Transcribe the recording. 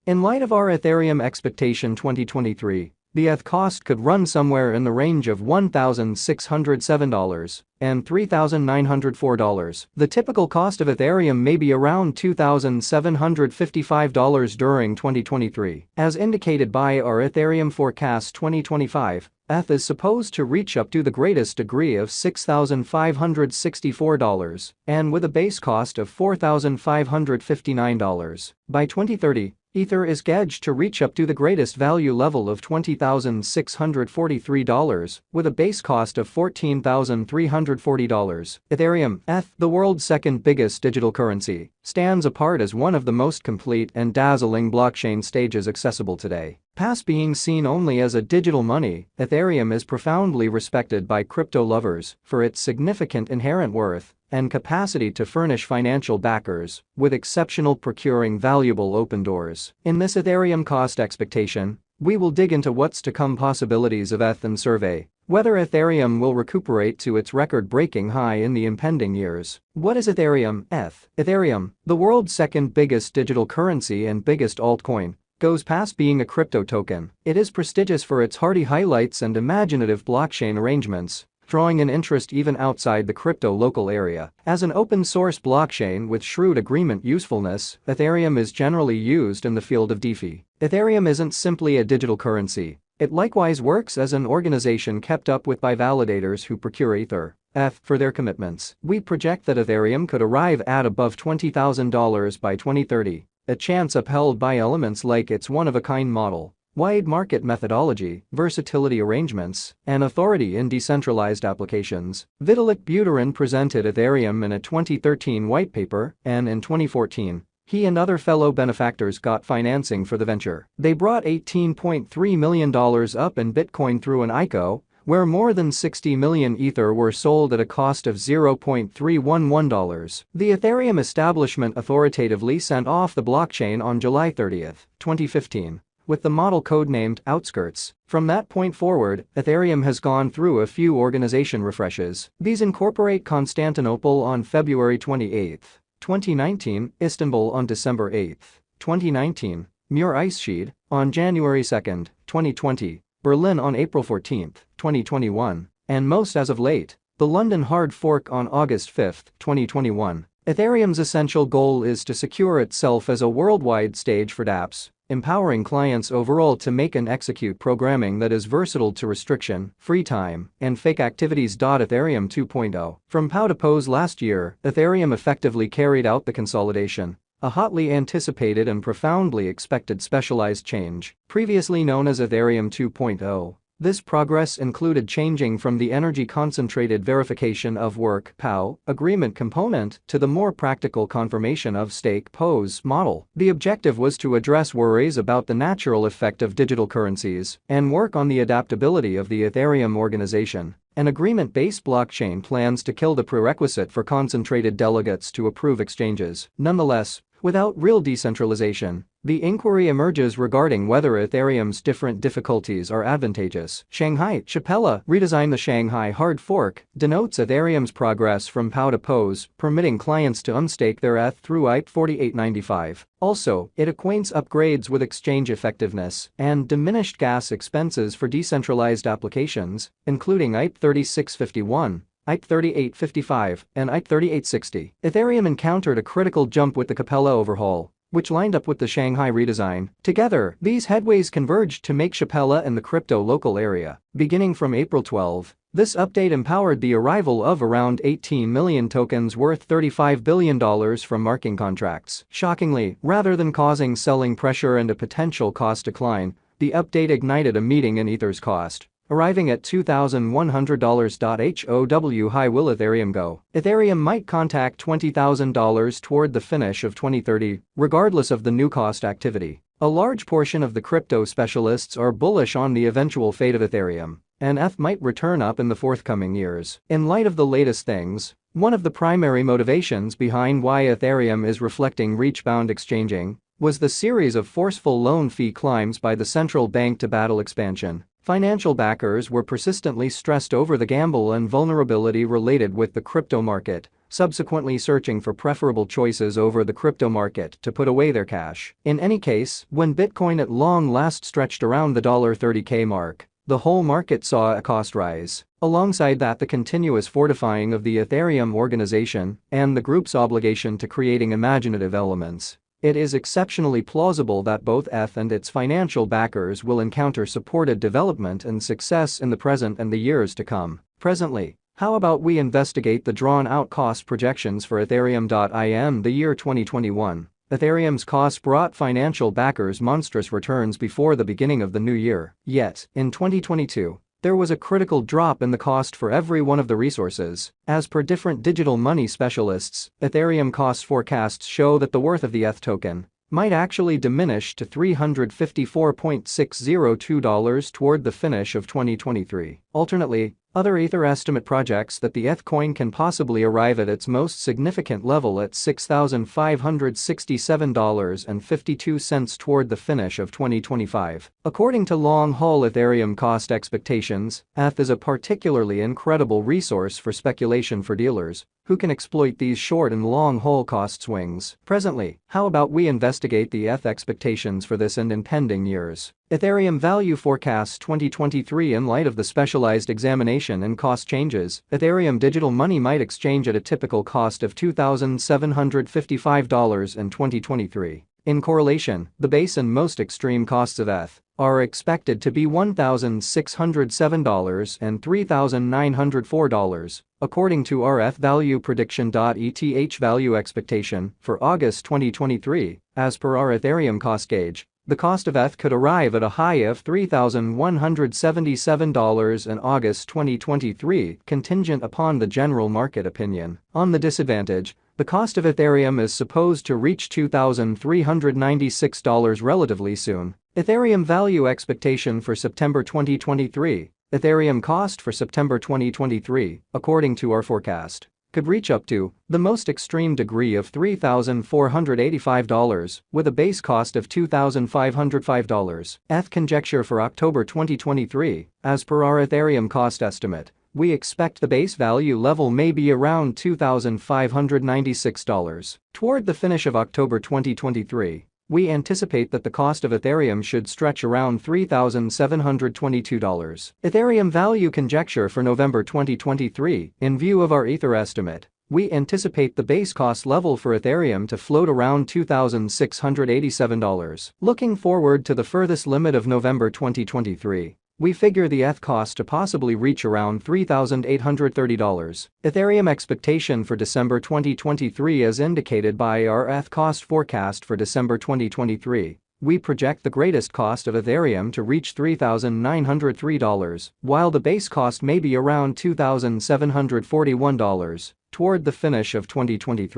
In light of our Ethereum expectation 2023, the ETH cost could run somewhere in the range of $1,607 and $3,904. The typical cost of Ethereum may be around $2,755 during 2023. As indicated by our Ethereum forecast 2025, ETH is supposed to reach up to the greatest degree of $6,564 and with a base cost of $4,559. By 2030, Ether is gauged to reach up to the greatest value level of $20,643 with a base cost of $14,340. Ethereum, ETH, the world's second biggest digital currency, stands apart as one of the most complete and dazzling blockchain stages accessible today. Past being seen only as a digital money, Ethereum is profoundly respected by crypto lovers for its significant inherent worth and capacity to furnish financial backers with exceptional procuring valuable open doors. In this Ethereum cost expectation, we will dig into what's to come possibilities of ETH and survey whether Ethereum will recuperate to its record-breaking high in the impending years. What is Ethereum? ETH. Ethereum, the world's second biggest digital currency and biggest altcoin, goes past being a crypto token. It is prestigious for its hardy highlights and imaginative blockchain arrangements, drawing an interest even outside the crypto local area. As an open-source blockchain with shrewd agreement usefulness, Ethereum is generally used in the field of DeFi. Ethereum isn't simply a digital currency. It likewise works as an organization kept up with by validators who procure Ether, ETH, for their commitments. We project that Ethereum could arrive at above $20,000 by 2030, a chance upheld by elements like its one-of-a-kind model, wide market methodology, versatility arrangements, and authority in decentralized applications. Vitalik Buterin presented Ethereum in a 2013 white paper, and in 2014, he and other fellow benefactors got financing for the venture. They brought $18.3 million up in Bitcoin through an ICO, where more than 60 million Ether were sold at a cost of $0.311. The Ethereum establishment authoritatively sent off the blockchain on July 30, 2015. With the model codenamed Outskirts. From that point forward, Ethereum has gone through a few organization refreshes. These incorporate Constantinople on February 28, 2019, Istanbul on December 8, 2019, Muir Icesheed on January 2, 2020, Berlin on April 14, 2021, and most as of late, the London hard fork on August 5, 2021. Ethereum's essential goal is to secure itself as a worldwide stage for dApps, empowering clients overall to make and execute programming that is versatile to restriction, free time, and fake activities. Ethereum 2.0. From POW to POS last year, Ethereum effectively carried out the consolidation, a hotly anticipated and profoundly expected specialized change, previously known as Ethereum 2.0. This progress included changing from the energy-concentrated verification of work (POW) agreement component to the more practical confirmation of stake (POS) model. The objective was to address worries about the natural effect of digital currencies and work on the adaptability of the Ethereum organization. An agreement-based blockchain plans to kill the prerequisite for concentrated delegates to approve exchanges. Nonetheless, without real decentralization, the inquiry emerges regarding whether Ethereum's different difficulties are advantageous. Shanghai Chapella redesign. The Shanghai hard fork denotes Ethereum's progress from POW to POS, permitting clients to unstake their ETH through EIP 4895. Also, it acquaints upgrades with exchange effectiveness and diminished gas expenses for decentralized applications, including EIP 3651. EIP 3855 and EIP 3860. Ethereum encountered a critical jump with the Capella overhaul, which lined up with the Shanghai redesign. Together, these headways converged to make Chapella in the crypto local area. Beginning from April 12, this update empowered the arrival of around 18 million tokens worth $35 billion from marking contracts. Shockingly, rather than causing selling pressure and a potential cost decline, the update ignited a meeting in Ether's cost, arriving at $2,100. How high will Ethereum go? Ethereum might contact $20,000 toward the finish of 2030, regardless of the new cost activity. A large portion of the crypto specialists are bullish on the eventual fate of Ethereum, and ETH might return up in the forthcoming years. In light of the latest things, one of the primary motivations behind why Ethereum is reflecting reach-bound exchanging was the series of forceful loan fee climbs by the central bank to battle expansion. Financial backers were persistently stressed over the gamble and vulnerability related with the crypto market, subsequently searching for preferable choices over the crypto market to put away their cash. In any case, when Bitcoin at long last stretched around the $30K mark, the whole market saw a cost rise. Alongside that, the continuous fortifying of the Ethereum organization and the group's obligation to creating imaginative elements. It is exceptionally plausible that both ETH and its financial backers will encounter supported development and success in the present and the years to come. Presently, how about we investigate the drawn-out cost projections for Ethereum. In the year 2021, Ethereum's costs brought financial backers monstrous returns before the beginning of the new year. Yet, in 2022, there was a critical drop in the cost for every one of the resources. As per different digital money specialists, Ethereum cost forecasts show that the worth of the ETH token might actually diminish to $354.602 toward the finish of 2023. Alternately, other Ether estimate projects that the ETH coin can possibly arrive at its most significant level at $6,567.52 toward the finish of 2025. According to long-haul Ethereum cost expectations, ETH is a particularly incredible resource for speculation for dealers who can exploit these short and long-haul cost swings. Presently, how about we investigate the ETH expectations for this and impending years? Ethereum value forecasts 2023. In light of the specialized examination and cost changes, Ethereum digital money might exchange at a typical cost of $2,755 in 2023. In correlation, the base and most extreme costs of ETH are expected to be $1,607 and $3,904, according to our ETH value prediction. ETH value expectation for August 2023, as per our Ethereum cost gauge, the cost of ETH could arrive at a high of $3,177 in August 2023, contingent upon the general market opinion. On the disadvantage, the cost of Ethereum is supposed to reach $2,396 relatively soon. Ethereum value expectation for September 2023. Ethereum cost for September 2023, according to our forecast, could reach up to the most extreme degree of $3,485, with a base cost of $2,505. ETH conjecture for October 2023, as per our Ethereum cost estimate, we expect the base value level may be around $2,596. Toward the finish of October 2023, we anticipate that the cost of Ethereum should stretch around $3,722. Ethereum value conjecture for November 2023. In view of our Ether estimate, we anticipate the base cost level for Ethereum to float around $2,687. Looking forward to the furthest limit of November 2023, we figure the ETH cost to possibly reach around $3,830. Ethereum expectation for December 2023 as indicated by our ETH cost forecast for December 2023. We project the greatest cost of Ethereum to reach $3,903, while the base cost may be around $2,741 toward the finish of 2023.